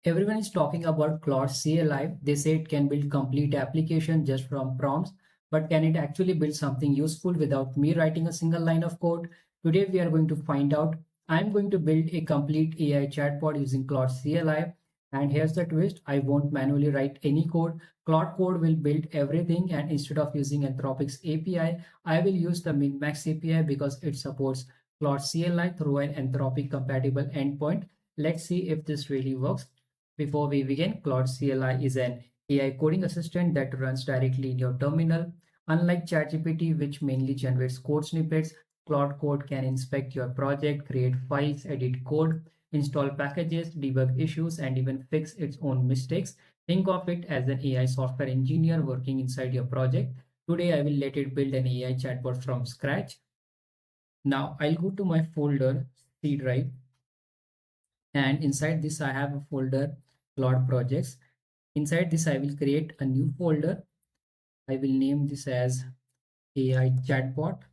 Everyone is talking about Claude CLI. They say it can build complete application just from prompts, but can it actually build something useful without me writing a single line of code? Today we are going to find out. I'm going to build a complete AI chatbot using Claude CLI. And here's the twist, I won't manually write any code. Claude Code will build everything, and instead of using Anthropic's API, I will use the MiniMax API because it supports Claude CLI through an Anthropic compatible endpoint. Let's see if this really works. Before we begin, Claude CLI is an AI coding assistant that runs directly in your terminal. Unlike ChatGPT, which mainly generates code snippets, Claude Code can inspect your project, create files, edit code, install packages, debug issues, and even fix its own mistakes. Think of it as an AI software engineer working inside your project. Today, I will let it build an AI chatbot from scratch. Now, I'll go to my folder, C drive, and inside this I have a folder Claude projects. Inside this I will create a new folder. I will name this as AI chatbot.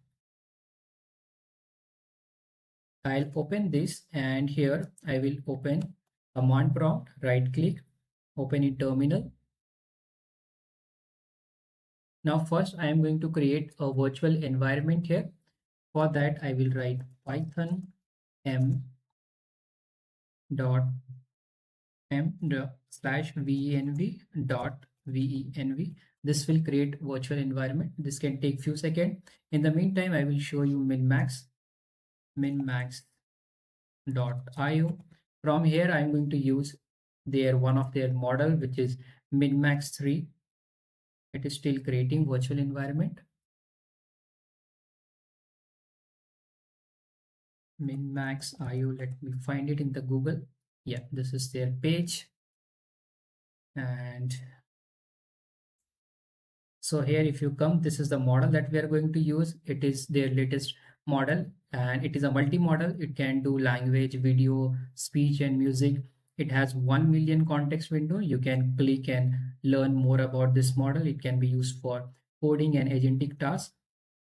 I'll open this, and here I will open command prompt, right click, open in terminal. Now first I am going to create a virtual environment here. For that I will write python m dot m/venv.venv. This will create virtual environment. This can take few seconds. In the meantime, I will show you minmax.io. From here, I'm going to use one of their model, which is MiniMax 3. It is still creating virtual environment. MiniMax.io. Let me find it in the Google. Yeah, this is their page. And so here, if you come, this is the model that we are going to use. It is their latest model, and it is a multi-model. It can do language, video, speech, and music. It has 1 million context window. You can click and learn more about this model. It can be used for coding and agentic tasks.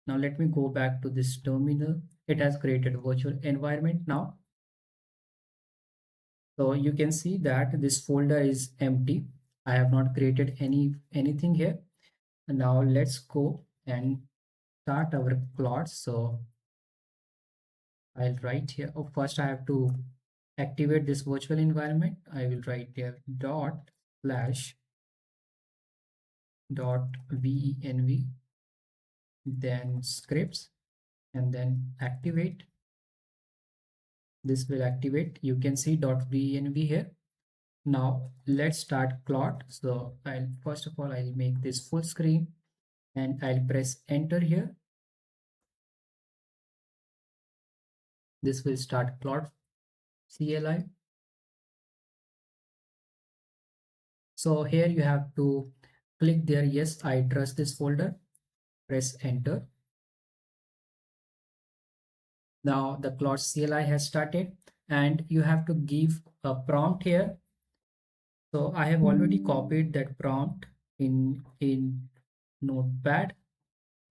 Now let me go back to this terminal. It has created a virtual environment now. So you can see that this folder is empty. I have not created anything here. And now let's go and start our Claude. So I'll write here. Oh, first I have to activate this virtual environment. I will write here ./.venv, then scripts, and then activate. This will activate. You can see .venv here. Now let's start Claude. So I'll first of all I'll make this full screen, and I'll press enter here. This will start Claude CLI. So here you have to click there, yes, I trust this folder, press enter. Now the Claude CLI has started, and you have to give a prompt here. So I have already copied that prompt in Notepad.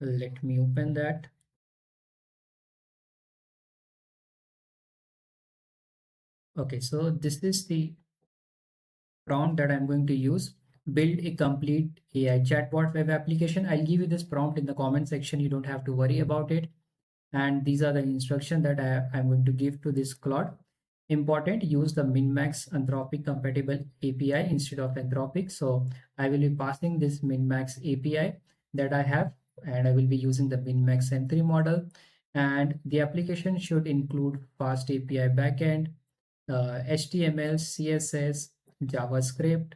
Let me open that. Okay, so this is the prompt that I'm going to use. Build a complete AI chatbot web application. I'll give you this prompt in the comment section. You don't have to worry about it. And these are the instructions that I'm going to give to this Claude. Important, use the MiniMax Anthropic compatible API instead of Anthropic. So I will be passing this MiniMax API that I have, and I will be using the MiniMax M3 model. And the application should include FastAPI backend, HTML, CSS, JavaScript,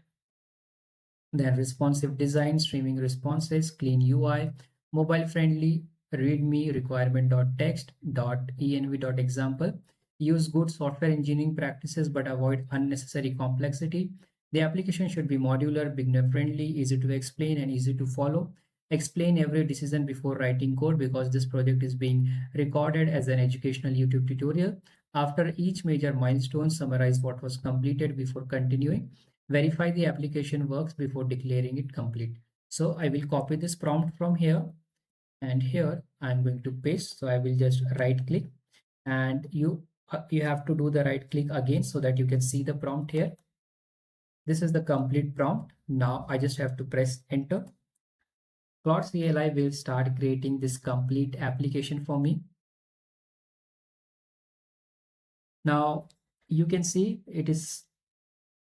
then responsive design, streaming responses, clean UI, mobile friendly, readme requirement.txt.env.example. Use good software engineering practices but avoid unnecessary complexity. The application should be modular, beginner friendly, easy to explain, and easy to follow. Explain every decision before writing code because this project is being recorded as an educational YouTube tutorial. After each major milestone, summarize what was completed before continuing. Verify the application works before declaring it complete. So I will copy this prompt from here, and here I'm going to paste. So I will just right click, and you have to do the right click again so that you can see the prompt here. This is the complete prompt. Now I just have to press enter. Claude CLI will start creating this complete application for me. Now you can see it is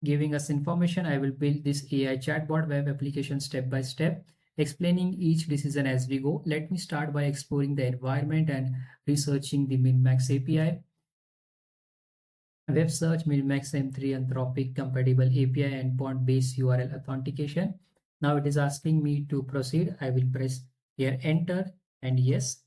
giving us information. I will build this AI chatbot web application step by step, explaining each decision as we go. Let me start by exploring the environment and researching the MiniMax API. Web search MiniMax M3 Anthropic compatible API endpoint based URL authentication. Now it is asking me to proceed. I will press here enter and yes.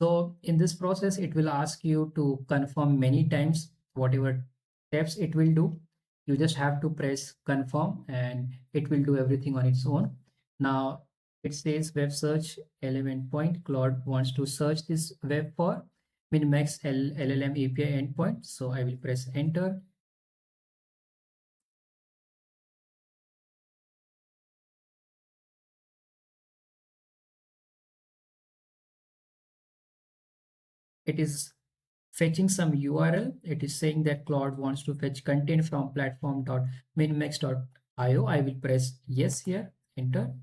So in this process, it will ask you to confirm many times whatever steps it will do. You just have to press confirm and it will do everything on its own. Now it says web search LM endpoint. Claude wants to search this web for MiniMax LLM API endpoint. So I will press enter. It is fetching some URL. It is saying that Claude wants to fetch content from platform.minimax.io. I will press yes here, enter.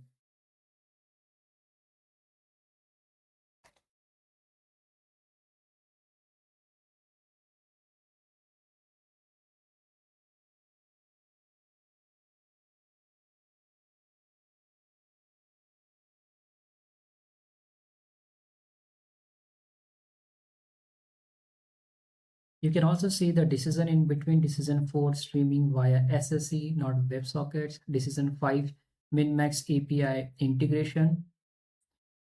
You can also see the decision in between. Decision 4 streaming via SSE, not WebSockets. Decision 5 MinMax API integration.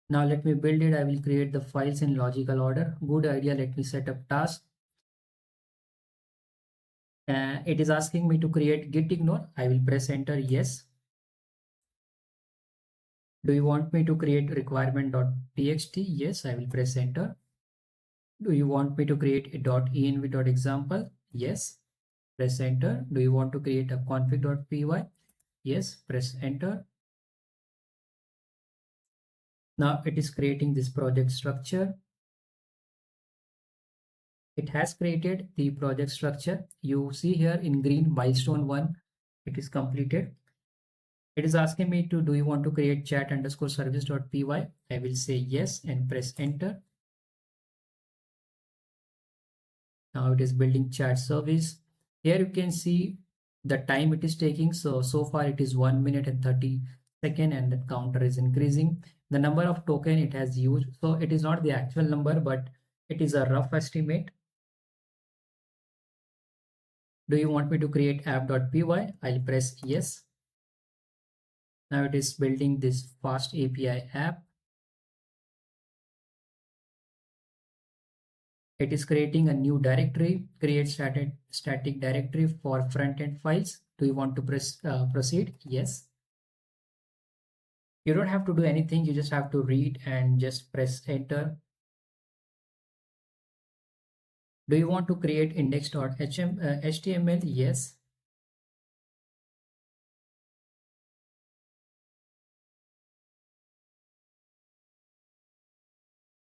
Now let me build it. I will create the files in logical order. Good idea. Let me set up task. It is asking me to create git ignore. I will press enter. Yes. Do you want me to create requirement.txt? Yes, I will press enter. Do you want me to create a .env.example? Yes, press enter. Do you want to create a config.py? Yes, press enter. Now it is creating this project structure. It has created the project structure. You see here in green milestone 1, it is completed. It is asking me to, do you want to create chat underscore service.py? I will say yes and press enter. Now it is building chat service. Here you can see the time it is taking. So far it is 1 minute and 30 seconds and the counter is increasing. The number of token it has used. So it is not the actual number, but it is a rough estimate. Do you want me to create app.py? I'll press yes. Now it is building this FastAPI app. It is creating a new directory, create static directory for front-end files. Do you want to proceed? Yes. You don't have to do anything. You just have to read and just press enter. Do you want to create index.html? Yes.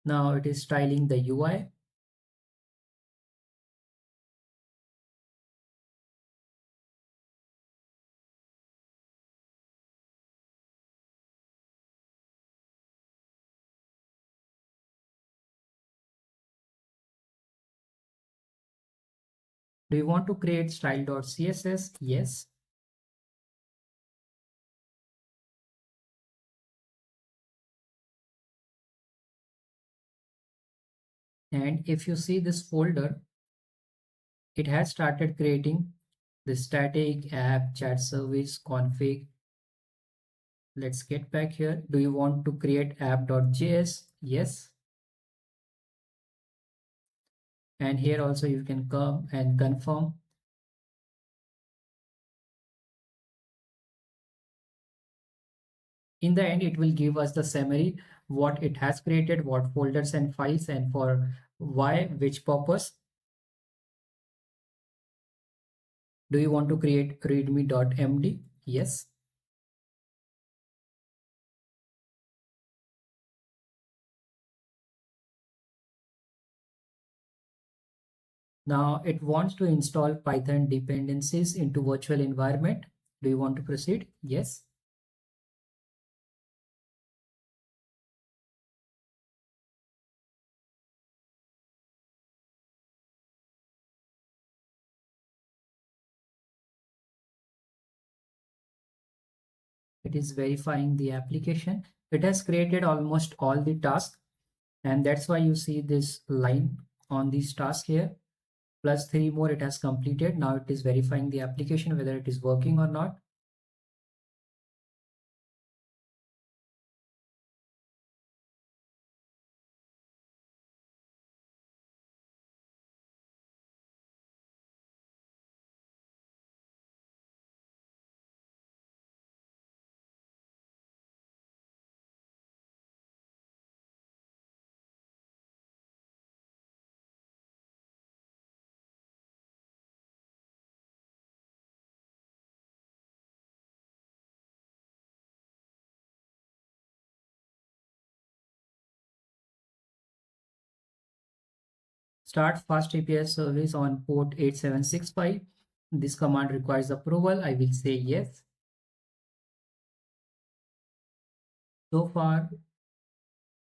Now it is styling the UI. Do you want to create style.css? Yes. And if you see this folder, it has started creating the static app chat service config. Let's get back here. Do you want to create app.js? Yes. And here also you can come and confirm. In the end, it will give us the summary, what it has created, what folders and files, and for why, which purpose. Do you want to create readme.md? Yes. Now it wants to install Python dependencies into virtual environment. Do you want to proceed? Yes. It is verifying the application. It has created almost all the tasks, and that's why you see this line on these tasks here. Plus 3 more it has completed. Now it is verifying the application whether it is working or not. Start FastAPI service on port 8765. This command requires approval. I will say yes. So far,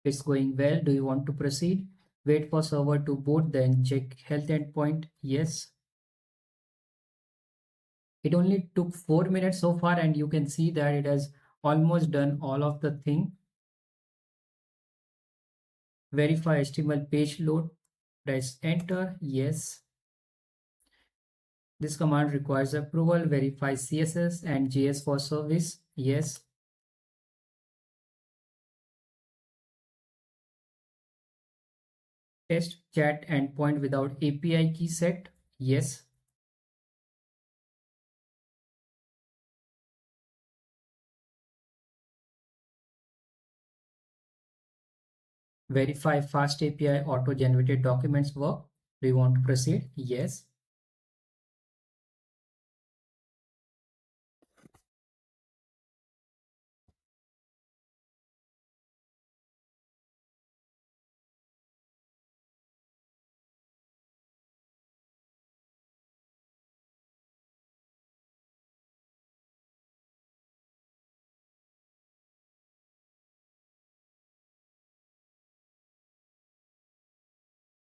it's going well. Do you want to proceed? Wait for server to boot, then check health endpoint. Yes. It only took 4 minutes so far, and you can see that it has almost done all of the thing. Verify HTML page load. Press enter. Yes. This command requires approval. Verify CSS and JS for service. Yes. Test chat endpoint without API key set. Yes. Verify FastAPI auto-generated documents work. Do you want to proceed? Yes.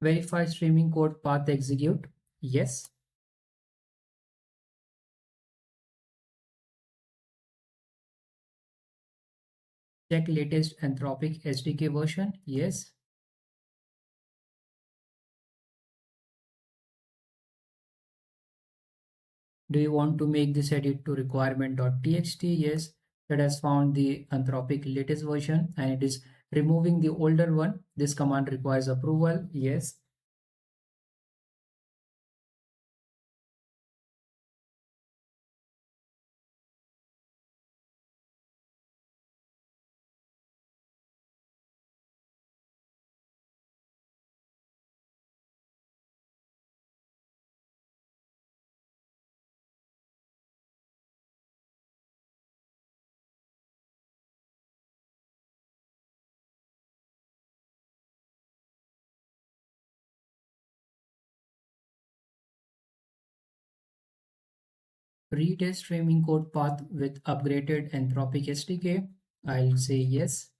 Verify streaming code path execute. Yes. Check latest Anthropic SDK version. Yes. Do you want to make this edit to requirement.txt? Yes. That has found the Anthropic latest version and it is removing the older one. This command requires approval. Yes. Retest streaming code path with upgraded Anthropic SDK. I'll say yes.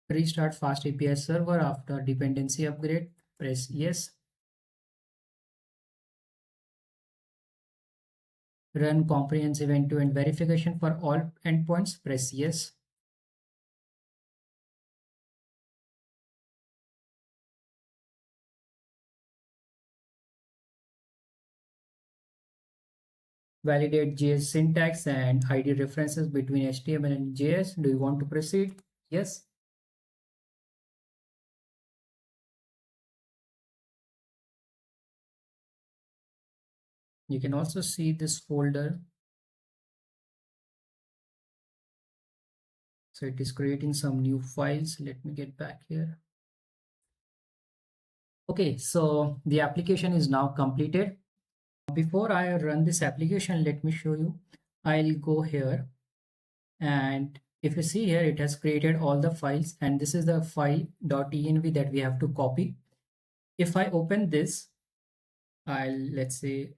Restart FastAPI server after dependency upgrade. Press yes. Run comprehensive end-to-end verification for all endpoints. Press yes. Validate JS syntax and ID references between HTML and JS. Do you want to proceed? Yes. You can also see this folder. So it is creating some new files. Let me get back here. Okay, so the application is now completed. Before I run this application, let me show you. I'll go here, and if you see here, it has created all the files, and this is the file .env that we have to copy. If I open this, let's say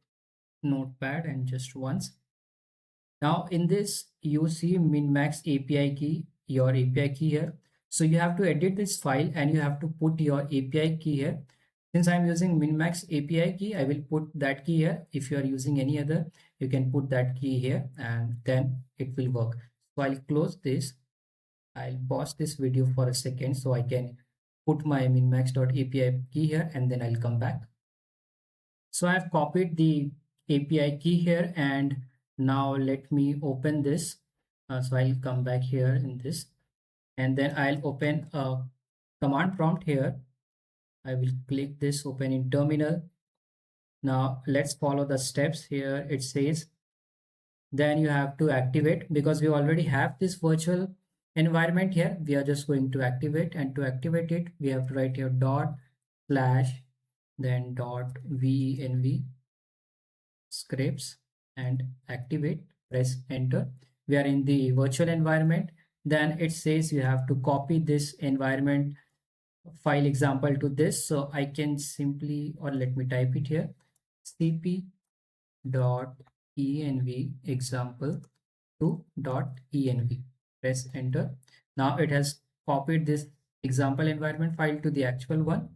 notepad and just once. Now in this, you see MinMax API key, your API key here. So you have to edit this file and you have to put your API key here. Since I'm using MinMax API key, I will put that key here. If you are using any other, you can put that key here and then it will work. So I'll close this. I'll pause this video for a second so I can put my minmax.api key here and then I'll come back. So I've copied the API key here, and now let me open this. So I'll come back here in this, and then I'll open a command prompt here. I will click this, open in terminal. Now let's follow the steps here. It says then you have to activate, because we already have this virtual environment here. We are just going to activate, and to activate it, we have to write here dot slash then dot venv scripts and activate, press enter. We are in the virtual environment. Then it says you have to copy this environment file example to this. So I can simply, or let me type it here, cp dot env example to dot env, press enter. Now it has copied this example environment file to the actual one.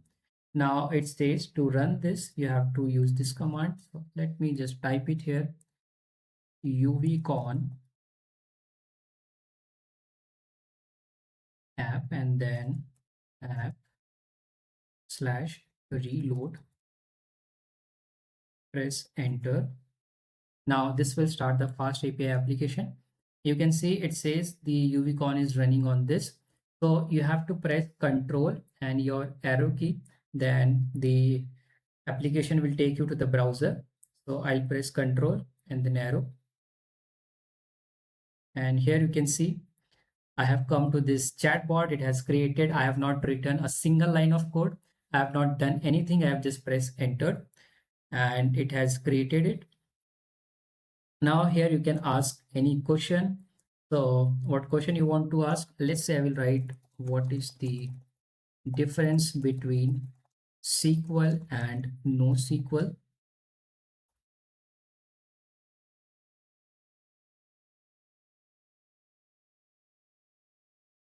Now it says to run this, you have to use this command. So let me just type it here, uvcon app and then app slash reload, press enter. Now this will start the FastAPI application. You can see it says the uvcon is running on this. So you have to press Control and your arrow key, then the application will take you to the browser. So I'll press Control and then arrow. And here you can see I have come to this chatbot. It has created, I have not written a single line of code. I have not done anything. I have just pressed enter and it has created it. Now here you can ask any question. So what question you want to ask? Let's say I will write, what is the difference between SQL and NoSQL?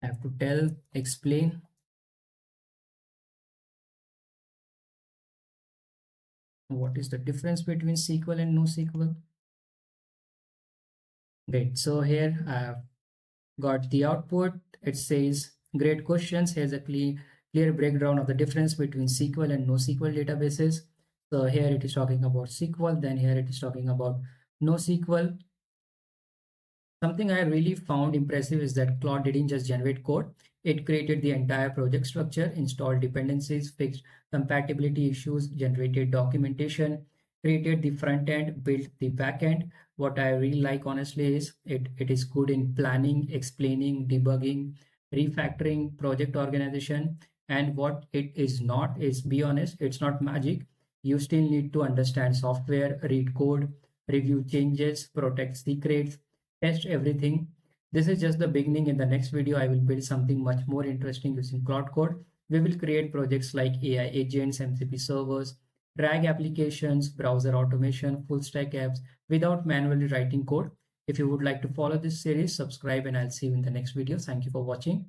I have to tell, explain. What is the difference between SQL and NoSQL? Great. So here I have got the output. It says great questions. Here's a clear breakdown of the difference between SQL and NoSQL databases. So here it is talking about SQL, then here it is talking about NoSQL. Something I really found impressive is that Claude didn't just generate code. It created the entire project structure, installed dependencies, fixed compatibility issues, generated documentation, created the front end, built the back end. What I really like, honestly, is it is good in planning, explaining, debugging, refactoring, project organization. And what it is not is, be honest, it's not magic. You still need to understand software, read code, review changes, protect secrets, test everything. This is just the beginning. In the next video, I will build something much more interesting using Claude Code. We will create projects like AI agents, MCP servers, RAG applications, browser automation, full stack apps without manually writing code. If you would like to follow this series, subscribe and I'll see you in the next video. Thank you for watching.